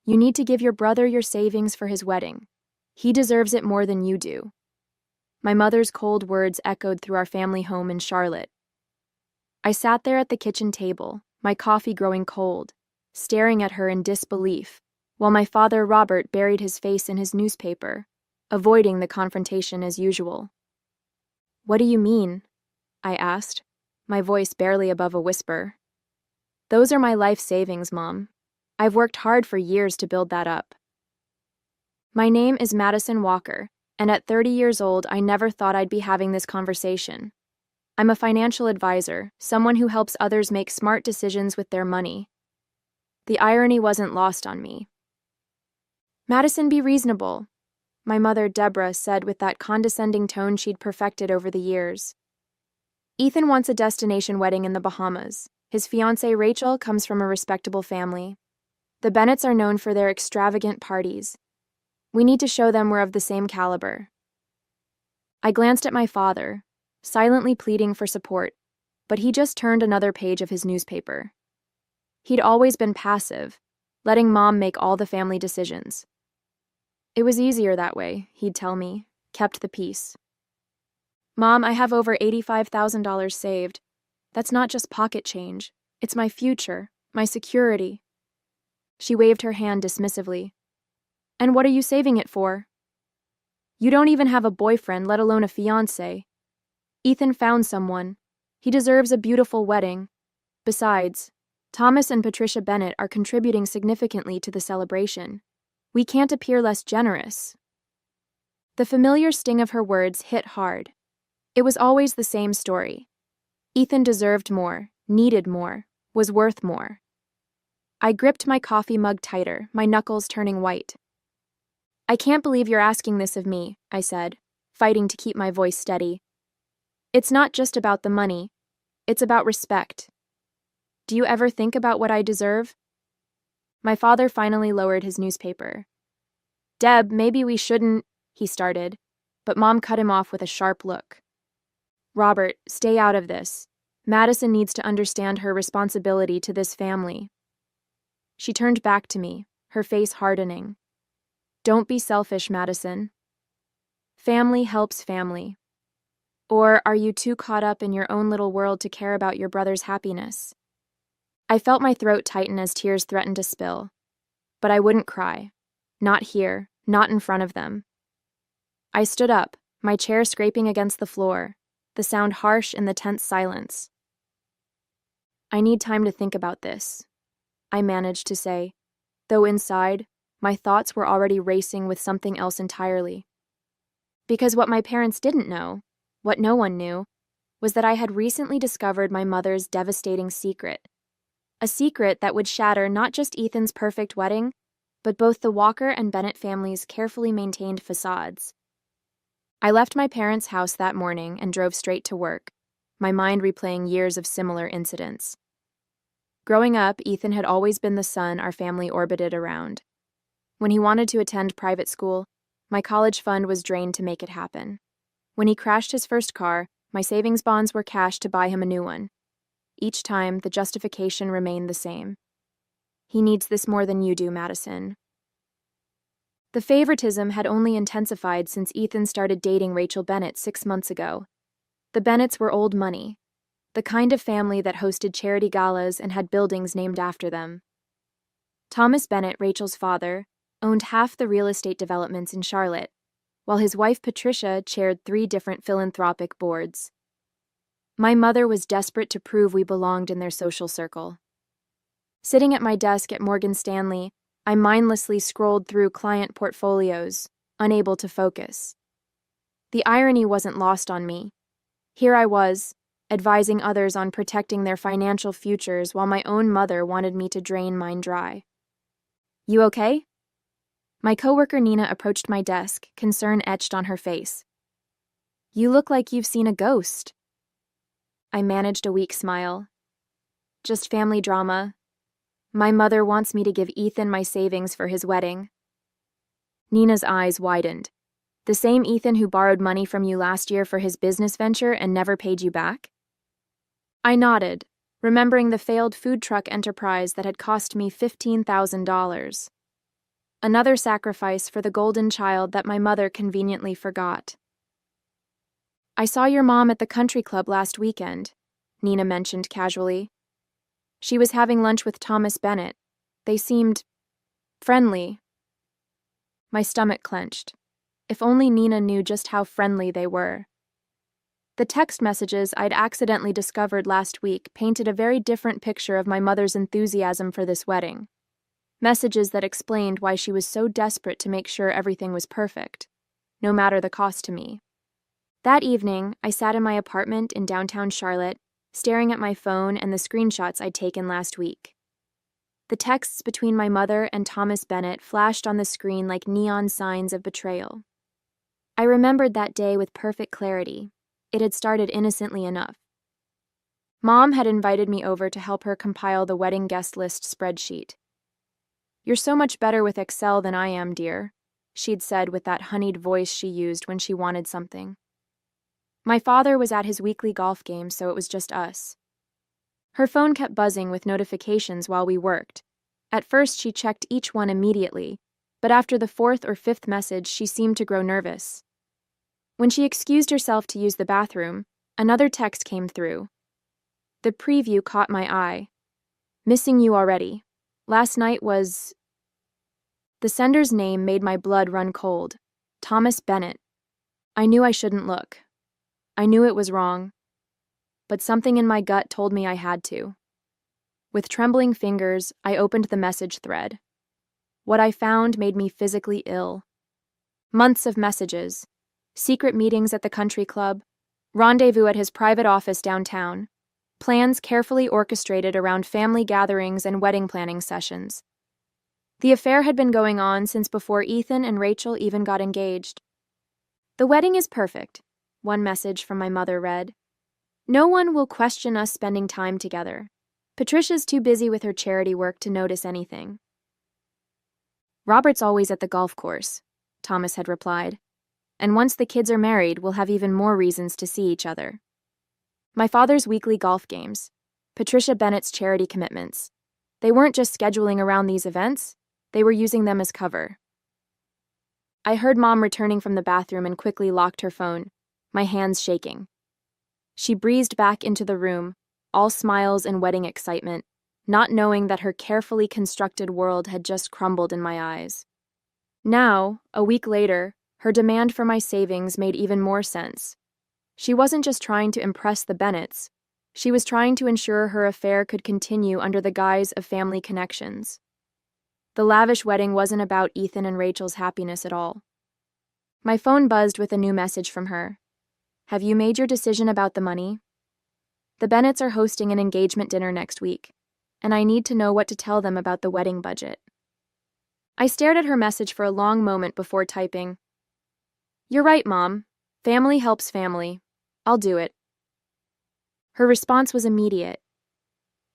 You need to give your brother your savings for his wedding. He deserves it more than you do." My mother's cold words echoed through our family home in Charlotte. I sat there at the kitchen table, my coffee growing cold, staring at her in disbelief, while my father Robert buried his face in his newspaper, avoiding the confrontation as usual. "What do you mean?" I asked, my voice barely above a whisper. "Those are my life savings, Mom. I've worked hard for years to build that up." My name is Madison Walker, and at 30 years old, I never thought I'd be having this conversation. I'm a financial advisor, someone who helps others make smart decisions with their money. The irony wasn't lost on me. "Madison, be reasonable," my mother Deborah said with that condescending tone she'd perfected over the years. "Ethan wants a destination wedding in the Bahamas. His fiancée Rachel comes from a respectable family. The Bennetts are known for their extravagant parties. We need to show them we're of the same caliber." I glanced at my father, silently pleading for support, but he just turned another page of his newspaper. He'd always been passive, letting Mom make all the family decisions. It was easier that way, he'd tell me, kept the peace. "Mom, I have over $85,000 saved. That's not just pocket change. It's my future, my security." She waved her hand dismissively. "And what are you saving it for? You don't even have a boyfriend, let alone a fiancé. Ethan found someone. He deserves a beautiful wedding. Besides, Thomas and Patricia Bennett are contributing significantly to the celebration. We can't appear less generous." The familiar sting of her words hit hard. It was always the same story. Ethan deserved more, needed more, was worth more. I gripped my coffee mug tighter, my knuckles turning white. "I can't believe you're asking this of me," I said, fighting to keep my voice steady. "It's not just about the money. It's about respect. Do you ever think about what I deserve?" My father finally lowered his newspaper. "Deb, maybe we shouldn't," he started, but Mom cut him off with a sharp look. "Robert, stay out of this. Madison needs to understand her responsibility to this family." She turned back to me, her face hardening. "Don't be selfish, Madison. Family helps family. Or are you too caught up in your own little world to care about your brother's happiness?" I felt my throat tighten as tears threatened to spill. But I wouldn't cry. Not here, not in front of them. I stood up, my chair scraping against the floor, the sound harsh in the tense silence. "I need time to think about this," I managed to say, though inside, my thoughts were already racing with something else entirely. Because what my parents didn't know, what no one knew, was that I had recently discovered my mother's devastating secret. A secret that would shatter not just Ethan's perfect wedding, but both the Walker and Bennett families' carefully maintained facades. I left my parents' house that morning and drove straight to work, my mind replaying years of similar incidents. Growing up, Ethan had always been the son our family orbited around. When he wanted to attend private school, my college fund was drained to make it happen. When he crashed his first car, my savings bonds were cashed to buy him a new one. Each time, the justification remained the same. "He needs this more than you do, Madison." The favoritism had only intensified since Ethan started dating Rachel Bennett 6 months ago. The Bennetts were old money, the kind of family that hosted charity galas and had buildings named after them. Thomas Bennett, Rachel's father, owned half the real estate developments in Charlotte, while his wife Patricia chaired 3 different philanthropic boards. My mother was desperate to prove we belonged in their social circle. Sitting at my desk at Morgan Stanley, I mindlessly scrolled through client portfolios, unable to focus. The irony wasn't lost on me. Here I was, advising others on protecting their financial futures while my own mother wanted me to drain mine dry. "You okay?" My coworker Nina approached my desk, concern etched on her face. "You look like you've seen a ghost." I managed a weak smile. "Just family drama. My mother wants me to give Ethan my savings for his wedding." Nina's eyes widened. "The same Ethan who borrowed money from you last year for his business venture and never paid you back?" I nodded, remembering the failed food truck enterprise that had cost me $15,000. Another sacrifice for the golden child that my mother conveniently forgot. I saw your mom at the country club last weekend, Nina mentioned casually. She was having lunch with Thomas Bennett. They seemed friendly. My stomach clenched. If only Nina knew just how friendly they were. The text messages I'd accidentally discovered last week painted a very different picture of my mother's enthusiasm for this wedding. Messages that explained why she was so desperate to make sure everything was perfect, no matter the cost to me. That evening, I sat in my apartment in downtown Charlotte, staring at my phone and the screenshots I'd taken last week. The texts between my mother and Thomas Bennett flashed on the screen like neon signs of betrayal. I remembered that day with perfect clarity. It had started innocently enough. Mom had invited me over to help her compile the wedding guest list spreadsheet. "You're so much better with Excel than I am, dear," she'd said with that honeyed voice she used when she wanted something. My father was at his weekly golf game, so it was just us. Her phone kept buzzing with notifications while we worked. At first, she checked each one immediately, but after the fourth or fifth message, she seemed to grow nervous. When she excused herself to use the bathroom, another text came through. The preview caught my eye. "Missing you already. Last night was..." The sender's name made my blood run cold. Thomas Bennett. I knew I shouldn't look. I knew it was wrong. But something in my gut told me I had to. With trembling fingers, I opened the message thread. What I found made me physically ill. Months of messages. Secret meetings at the country club. Rendezvous at his private office downtown. Plans carefully orchestrated around family gatherings and wedding planning sessions. The affair had been going on since before Ethan and Rachel even got engaged. "The wedding is perfect," one message from my mother read. "No one will question us spending time together. Patricia's too busy with her charity work to notice anything." "Robert's always at the golf course," Thomas had replied. "And once the kids are married, we'll have even more reasons to see each other." My father's weekly golf games. Patricia Bennett's charity commitments. They weren't just scheduling around these events, they were using them as cover. I heard Mom returning from the bathroom and quickly locked her phone, my hands shaking. She breezed back into the room, all smiles and wedding excitement, not knowing that her carefully constructed world had just crumbled in my eyes. Now, a week later, her demand for my savings made even more sense. She wasn't just trying to impress the Bennetts. She was trying to ensure her affair could continue under the guise of family connections. The lavish wedding wasn't about Ethan and Rachel's happiness at all. My phone buzzed with a new message from her. "Have you made your decision about the money? The Bennetts are hosting an engagement dinner next week, and I need to know what to tell them about the wedding budget." I stared at her message for a long moment before typing, "You're right, Mom. Family helps family. I'll do it." Her response was immediate.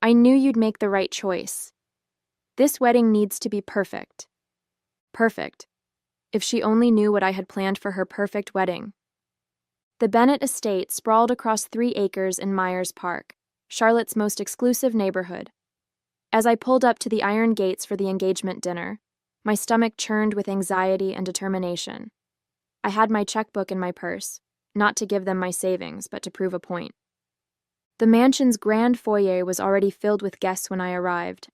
"I knew you'd make the right choice. This wedding needs to be perfect." Perfect. If she only knew what I had planned for her perfect wedding. The Bennett estate sprawled across 3 acres in Myers Park, Charlotte's most exclusive neighborhood. As I pulled up to the iron gates for the engagement dinner, my stomach churned with anxiety and determination. I had my checkbook in my purse, not to give them my savings, but to prove a point. The mansion's grand foyer was already filled with guests when I arrived.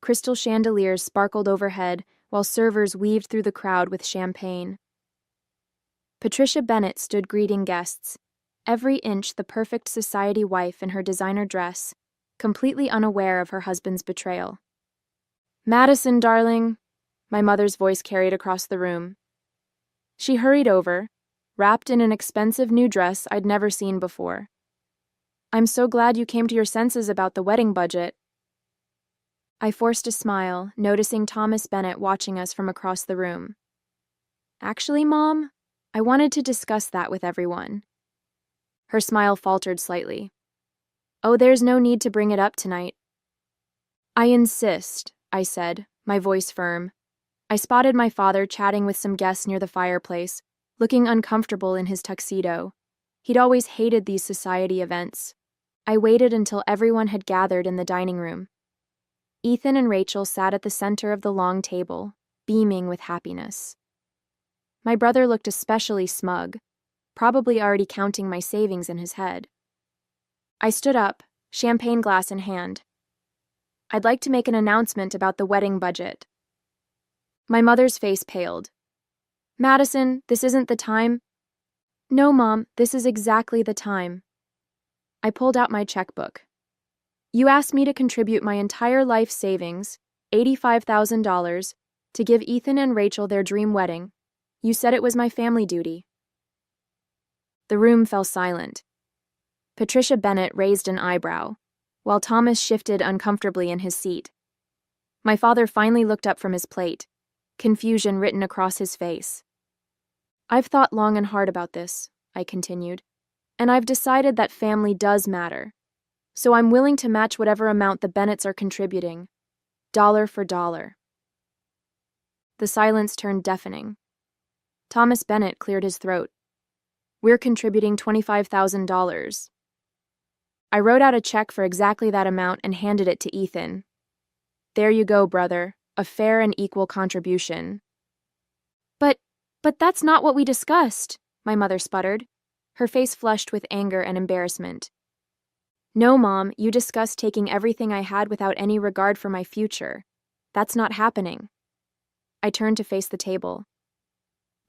Crystal chandeliers sparkled overhead, while servers weaved through the crowd with champagne. Patricia Bennett stood greeting guests, every inch the perfect society wife in her designer dress, completely unaware of her husband's betrayal. "Madison, darling," my mother's voice carried across the room. She hurried over, wrapped in an expensive new dress I'd never seen before. "I'm so glad you came to your senses about the wedding budget." I forced a smile, noticing Thomas Bennett watching us from across the room. "Actually, Mom, I wanted to discuss that with everyone." Her smile faltered slightly. "Oh, there's no need to bring it up tonight." "I insist," I said, my voice firm. I spotted my father chatting with some guests near the fireplace, looking uncomfortable in his tuxedo. He'd always hated these society events. I waited until everyone had gathered in the dining room. Ethan and Rachel sat at the center of the long table, beaming with happiness. My brother looked especially smug, probably already counting my savings in his head. I stood up, champagne glass in hand. I'd like to make an announcement about the wedding budget. My mother's face paled. Madison, this isn't the time. No, Mom, this is exactly the time. I pulled out my checkbook. You asked me to contribute my entire life savings, $85,000, to give Ethan and Rachel their dream wedding. You said it was my family duty. The room fell silent. Patricia Bennett raised an eyebrow, while Thomas shifted uncomfortably in his seat. My father finally looked up from his plate, confusion written across his face. I've thought long and hard about this, I continued, and I've decided that family does matter. So I'm willing to match whatever amount the Bennetts are contributing, dollar for dollar. The silence turned deafening. Thomas Bennett cleared his throat. We're contributing $25,000. I wrote out a check for exactly that amount and handed it to Ethan. There you go, brother, a fair and equal contribution. But that's not what we discussed, my mother sputtered, her face flushed with anger and embarrassment. No, Mom, you discussed taking everything I had without any regard for my future. That's not happening. I turned to face the table.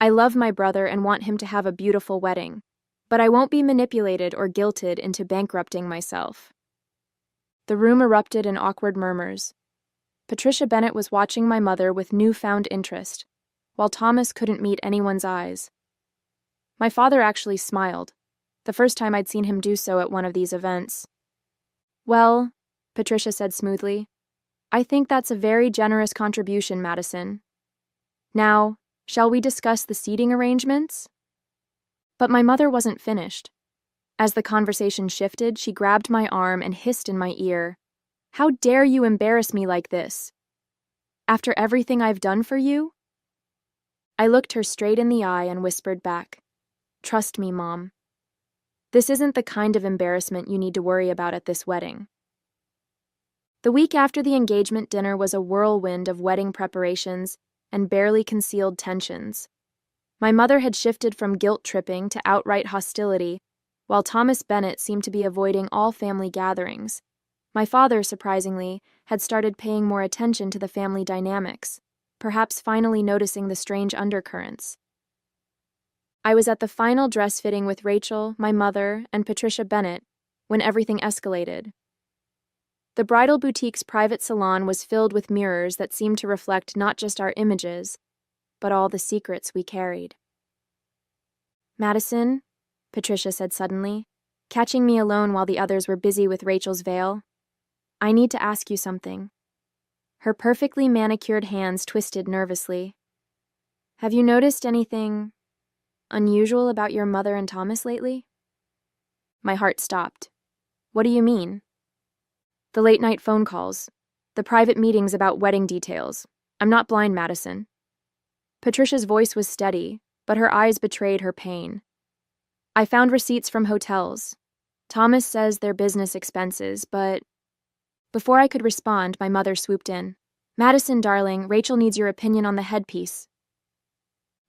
I love my brother and want him to have a beautiful wedding, but I won't be manipulated or guilted into bankrupting myself. The room erupted in awkward murmurs. Patricia Bennett was watching my mother with newfound interest, while Thomas couldn't meet anyone's eyes. My father actually smiled, the first time I'd seen him do so at one of these events. Well, Patricia said smoothly, I think that's a very generous contribution, Madison. Now, shall we discuss the seating arrangements? But my mother wasn't finished. As the conversation shifted, she grabbed my arm and hissed in my ear, How dare you embarrass me like this? After everything I've done for you? I looked her straight in the eye and whispered back, Trust me, Mom. This isn't the kind of embarrassment you need to worry about at this wedding. The week after the engagement dinner was a whirlwind of wedding preparations and barely concealed tensions. My mother had shifted from guilt-tripping to outright hostility, while Thomas Bennett seemed to be avoiding all family gatherings. My father, surprisingly, had started paying more attention to the family dynamics, perhaps finally noticing the strange undercurrents. I was at the final dress fitting with Rachel, my mother, and Patricia Bennett when everything escalated. The bridal boutique's private salon was filled with mirrors that seemed to reflect not just our images, but all the secrets we carried. Madison, Patricia said suddenly, catching me alone while the others were busy with Rachel's veil, I need to ask you something. Her perfectly manicured hands twisted nervously. Have you noticed anything unusual about your mother and Thomas lately? My heart stopped. What do you mean? The late-night phone calls, the private meetings about wedding details. I'm not blind, Madison. Patricia's voice was steady, but her eyes betrayed her pain. I found receipts from hotels. Thomas says they're business expenses, but... Before I could respond, my mother swooped in. Madison, darling, Rachel needs your opinion on the headpiece.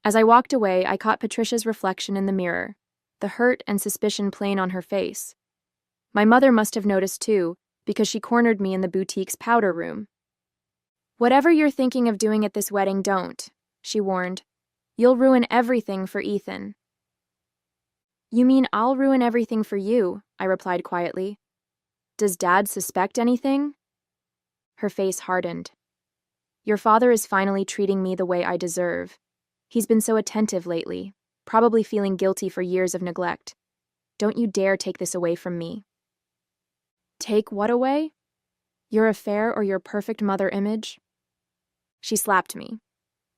As I walked away, I caught Patricia's reflection in the mirror, the hurt and suspicion plain on her face. My mother must have noticed too, because she cornered me in the boutique's powder room. Whatever you're thinking of doing at this wedding, don't, she warned. You'll ruin everything for Ethan. You mean I'll ruin everything for you? I replied quietly. Does Dad suspect anything? Her face hardened. Your father is finally treating me the way I deserve. He's been so attentive lately, probably feeling guilty for years of neglect. Don't you dare take this away from me. Take what away? Your affair or your perfect mother image? She slapped me.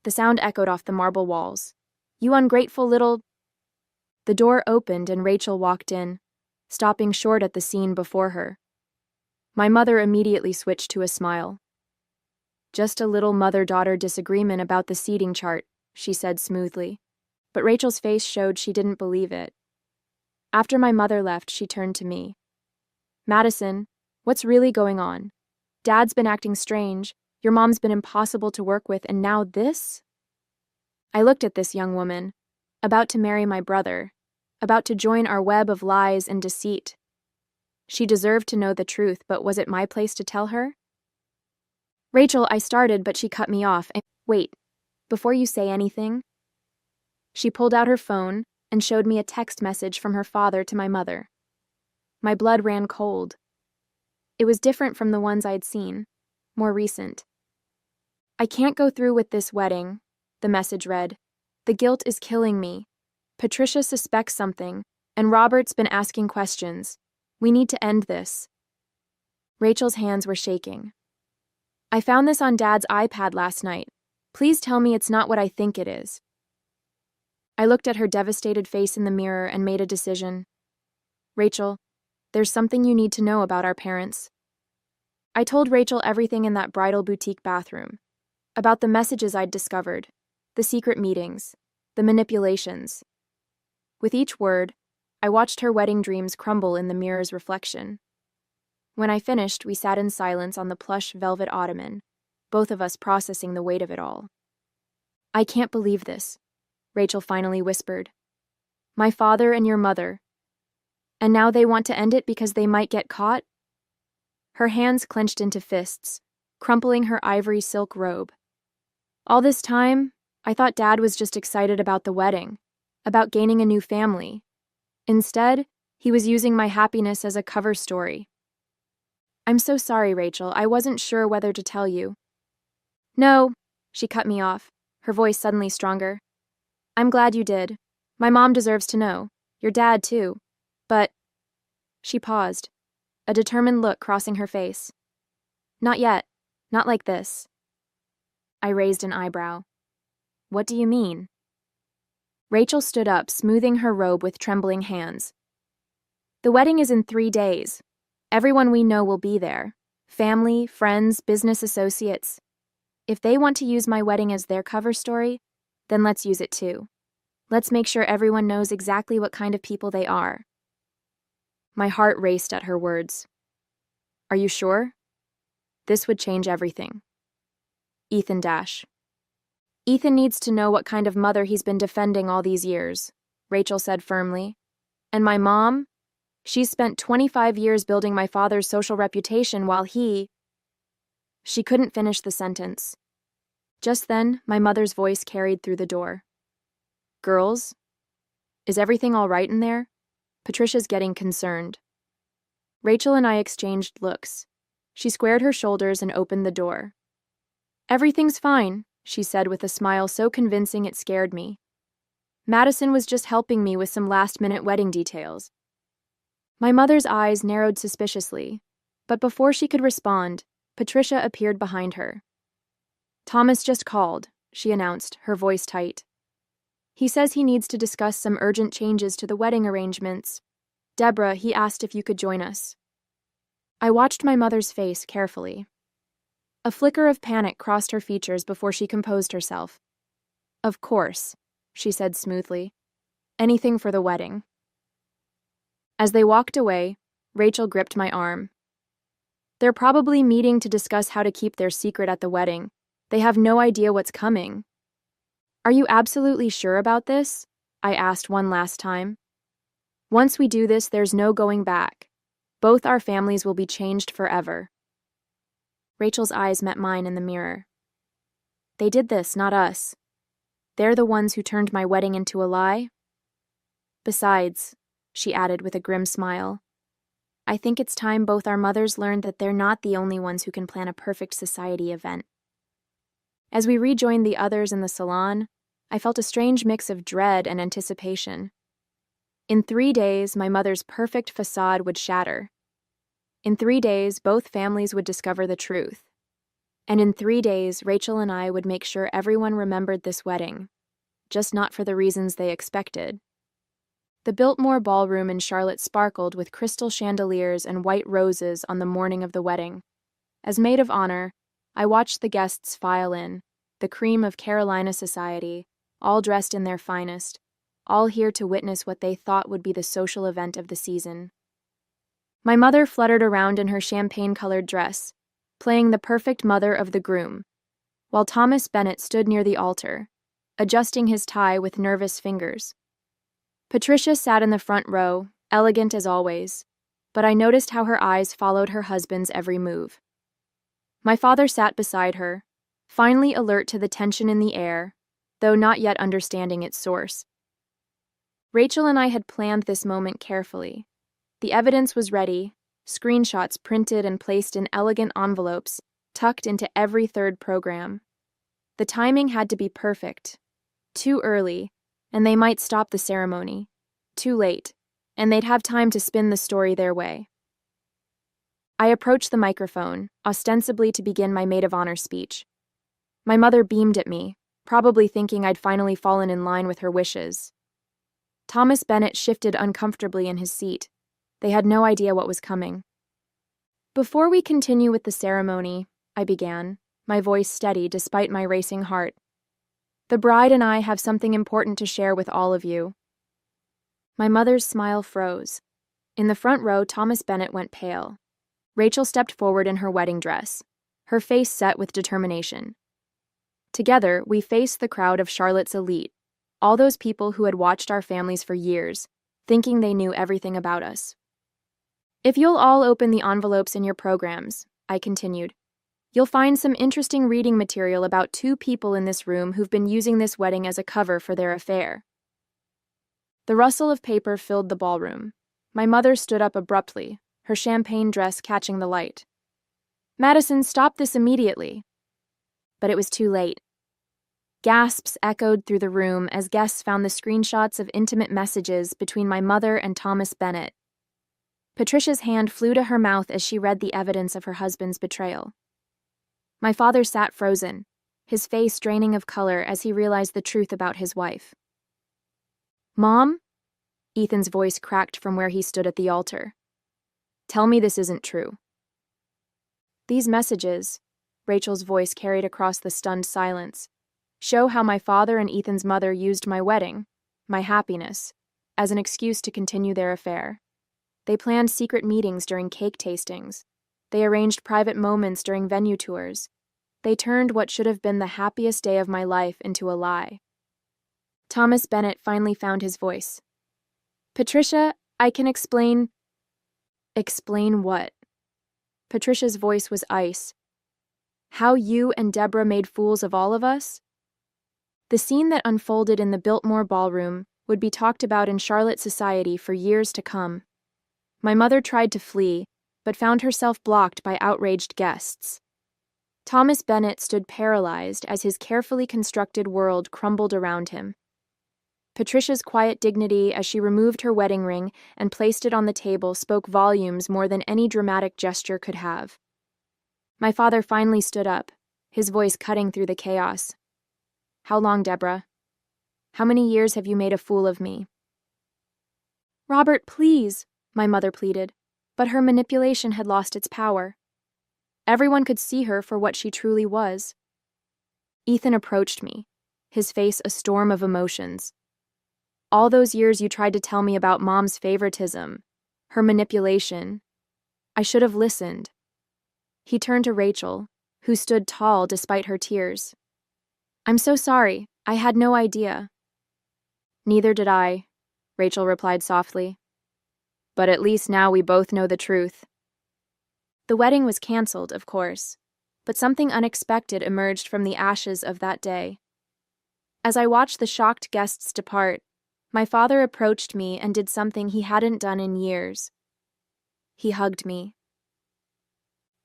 The sound echoed off the marble walls. You ungrateful little... The door opened and Rachel walked in, stopping short at the scene before her. My mother immediately switched to a smile. Just a little mother-daughter disagreement about the seating chart, she said smoothly, but Rachel's face showed she didn't believe it. After my mother left, she turned to me. Madison, what's really going on? Dad's been acting strange, Your mom's been impossible to work with, and now this? I looked at this young woman, about to marry my brother, about to join our web of lies and deceit. She deserved to know the truth, but was it my place to tell her? Rachel, I started, but she cut me off. Wait, before you say anything. She pulled out her phone and showed me a text message from her father to my mother. My blood ran cold. It was different from the ones I'd seen, more recent. I can't go through with this wedding, the message read. The guilt is killing me. Patricia suspects something, and Robert's been asking questions. We need to end this. Rachel's hands were shaking. I found this on Dad's iPad last night. Please tell me it's not what I think it is. I looked at her devastated face in the mirror and made a decision. Rachel, there's something you need to know about our parents. I told Rachel everything in that bridal boutique bathroom. About the messages I'd discovered, the secret meetings, the manipulations. With each word, I watched her wedding dreams crumble in the mirror's reflection. When I finished, we sat in silence on the plush velvet ottoman, both of us processing the weight of it all. I can't believe this, Rachel finally whispered. My father and your mother. And now they want to end it because they might get caught? Her hands clenched into fists, crumpling her ivory silk robe. All this time, I thought Dad was just excited about the wedding, about gaining a new family. Instead, he was using my happiness as a cover story. I'm so sorry, Rachel. I wasn't sure whether to tell you. No, she cut me off, her voice suddenly stronger. I'm glad you did. My mom deserves to know. Your dad, too. But... She paused, a determined look crossing her face. Not yet. Not like this. I raised an eyebrow. What do you mean? Rachel stood up, smoothing her robe with trembling hands. The wedding is in 3 days. Everyone we know will be there. Family, friends, business associates. If they want to use my wedding as their cover story, then let's use it too. Let's make sure everyone knows exactly what kind of people they are. My heart raced at her words. Are you sure? This would change everything. Ethan Dash. Ethan needs to know what kind of mother he's been defending all these years, Rachel said firmly. And my mom? She's spent 25 years building my father's social reputation while he... She couldn't finish the sentence. Just then, my mother's voice carried through the door. Girls? Is everything all right in there? Patricia's getting concerned. Rachel and I exchanged looks. She squared her shoulders and opened the door. Everything's fine, she said with a smile so convincing it scared me. Madison was just helping me with some last-minute wedding details. My mother's eyes narrowed suspiciously, but before she could respond, Patricia appeared behind her. Thomas just called, she announced, her voice tight. He says he needs to discuss some urgent changes to the wedding arrangements. Deborah, he asked if you could join us. I watched my mother's face carefully. A flicker of panic crossed her features before she composed herself. Of course, she said smoothly. Anything for the wedding. As they walked away, Rachel gripped my arm. They're probably meeting to discuss how to keep their secret at the wedding. They have no idea what's coming. Are you absolutely sure about this? I asked one last time. Once we do this, there's no going back. Both our families will be changed forever. Rachel's eyes met mine in the mirror. They did this, not us. They're the ones who turned my wedding into a lie. Besides, she added with a grim smile, I think it's time both our mothers learned that they're not the only ones who can plan a perfect society event. As we rejoined the others in the salon, I felt a strange mix of dread and anticipation. In 3 days, my mother's perfect facade would shatter. In 3 days, both families would discover the truth. And in 3 days, Rachel and I would make sure everyone remembered this wedding, just not for the reasons they expected. The Biltmore Ballroom in Charlotte sparkled with crystal chandeliers and white roses on the morning of the wedding. As maid of honor, I watched the guests file in, the cream of Carolina society, all dressed in their finest, all here to witness what they thought would be the social event of the season. My mother fluttered around in her champagne-colored dress, playing the perfect mother of the groom, while Thomas Bennett stood near the altar, adjusting his tie with nervous fingers. Patricia sat in the front row, elegant as always, but I noticed how her eyes followed her husband's every move. My father sat beside her, finally alert to the tension in the air, though not yet understanding its source. Rachel and I had planned this moment carefully. The evidence was ready, screenshots printed and placed in elegant envelopes, tucked into every third program. The timing had to be perfect. Too early, and they might stop the ceremony. Too late, and they'd have time to spin the story their way. I approached the microphone, ostensibly to begin my maid of honor speech. My mother beamed at me, probably thinking I'd finally fallen in line with her wishes. Thomas Bennett shifted uncomfortably in his seat. They had no idea what was coming. Before we continue with the ceremony, I began, my voice steady despite my racing heart. The bride and I have something important to share with all of you. My mother's smile froze. In the front row, Thomas Bennett went pale. Rachel stepped forward in her wedding dress, her face set with determination. Together, we faced the crowd of Charlotte's elite, all those people who had watched our families for years, thinking they knew everything about us. If you'll all open the envelopes in your programs, I continued, you'll find some interesting reading material about two people in this room who've been using this wedding as a cover for their affair. The rustle of paper filled the ballroom. My mother stood up abruptly, her champagne dress catching the light. Madison, stop this immediately. But it was too late. Gasps echoed through the room as guests found the screenshots of intimate messages between my mother and Thomas Bennett. Patricia's hand flew to her mouth as she read the evidence of her husband's betrayal. My father sat frozen, his face draining of color as he realized the truth about his wife. Mom? Ethan's voice cracked from where he stood at the altar. Tell me this isn't true. These messages, Rachel's voice carried across the stunned silence, show how my father and Ethan's mother used my wedding, my happiness, as an excuse to continue their affair. They planned secret meetings during cake tastings. They arranged private moments during venue tours. They turned what should have been the happiest day of my life into a lie. Thomas Bennett finally found his voice. Patricia, I can explain. Explain what? Patricia's voice was ice. How you and Deborah made fools of all of us? The scene that unfolded in the Biltmore ballroom would be talked about in Charlotte society for years to come. My mother tried to flee, but found herself blocked by outraged guests. Thomas Bennett stood paralyzed as his carefully constructed world crumbled around him. Patricia's quiet dignity as she removed her wedding ring and placed it on the table spoke volumes more than any dramatic gesture could have. My father finally stood up, his voice cutting through the chaos. How long, Deborah? How many years have you made a fool of me? Robert, please, my mother pleaded, but her manipulation had lost its power. Everyone could see her for what she truly was. Ethan approached me, his face a storm of emotions. All those years you tried to tell me about Mom's favoritism, her manipulation. I should have listened. He turned to Rachel, who stood tall despite her tears. I'm so sorry. I had no idea. Neither did I, Rachel replied softly. But at least now we both know the truth. The wedding was canceled, of course, but something unexpected emerged from the ashes of that day. As I watched the shocked guests depart, my father approached me and did something he hadn't done in years. He hugged me.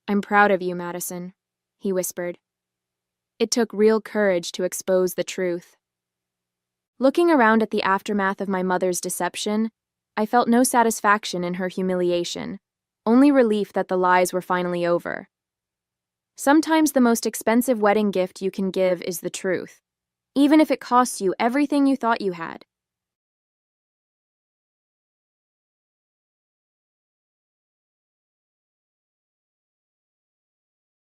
I'm proud of you, Madison, he whispered. It took real courage to expose the truth. Looking around at the aftermath of my mother's deception, I felt no satisfaction in her humiliation, only relief that the lies were finally over. Sometimes the most expensive wedding gift you can give is the truth, even if it costs you everything you thought you had.